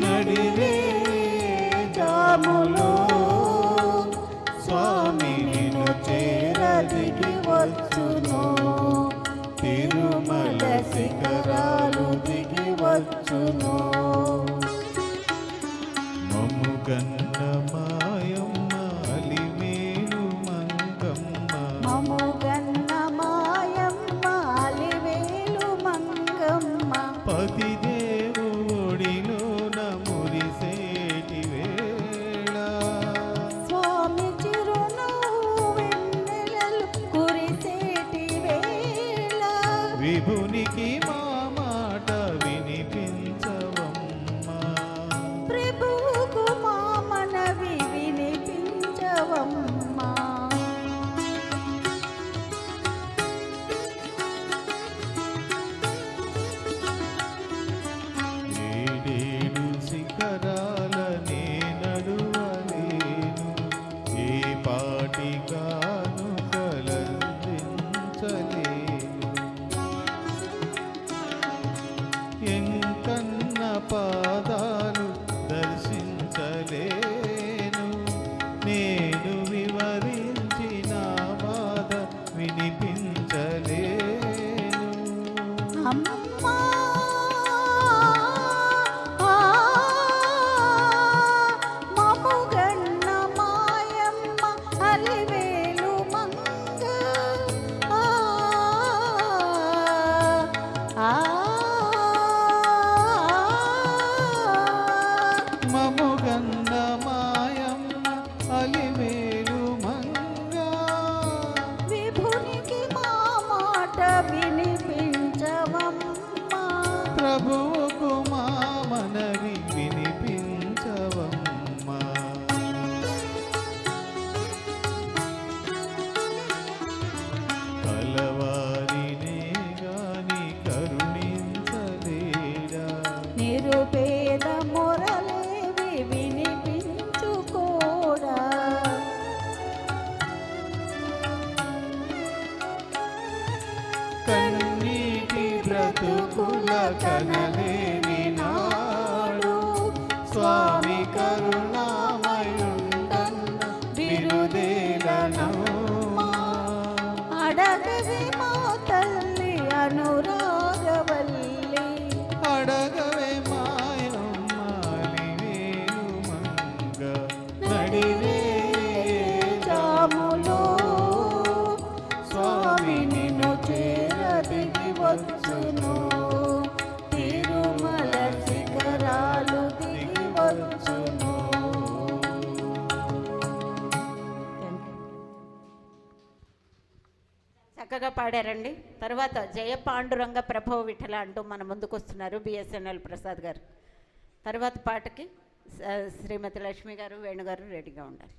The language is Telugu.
నడిరే జాములో స్వామి నిన్ను చేరదిగి వచ్చును, తిరుమల శిఖరాలు దిగి వచ్చును. మమ్ముగన్న మాయమ్మ అలివేలు మంగమ్మ, మమ్ముగన్న మాయమ్మ అలివేలు మంగమ్మ, పతిదేవుడిలో మురిసేటి వేళ స్వామి చిరునవ్వు వెన్నెలలు కురిసేటి వేళ, విభునికి మా మాట వినిపించవమ్మా, ప్రభువుకు మా మనవి వినిపించవమ్మా. ఏడేడు శిఖరాలనే నడువలేను, ఏ పాటిగాను కలందించలేను. ఎంకన్న పాదాలు దర్శించలేను, నేను వివరించిన బాధ వినిపించలేను. అమ్మా మమ్ముగన్న మాయమ్మ అలివేలు మంగ, మముగన్న మాయమ్మ అలివేలు మంగ, విభునికి మా మాట వినిపించవమ్మా, ప్రభువుకు మా మనవి వినిపించవమ్మా. కలవారినే గాని కరుణించలేడా, నిరుపేద మొరలేవి వినిపించుకోడా, కన్నీటి బ్రతుకుల కనలేని నాడు స్వామి కరుణామయుండన్న బిరుదేలనమ్మా. అడగవి మా తల్లి అనురాగవల్లి, అడగవే మాయమ్మ అలివేలు మంగ, నడిరే జాములో స్వామి నిన్ను చేరదిగి వచ్చును, తిరుమల శిఖరాలు దిగి వచ్చును. చక్కగా పాడారండి. తర్వాత జయ పాండురంగ ప్రభో విఠల అంటూ మన ముందుకు వస్తున్నారు బిఎస్ఎన్ఎల్ ప్రసాద్ గారు. తర్వాత పాటకి శ్రీమతి లక్ష్మి గారు, వేణుగారు రెడీగా ఉండాలి.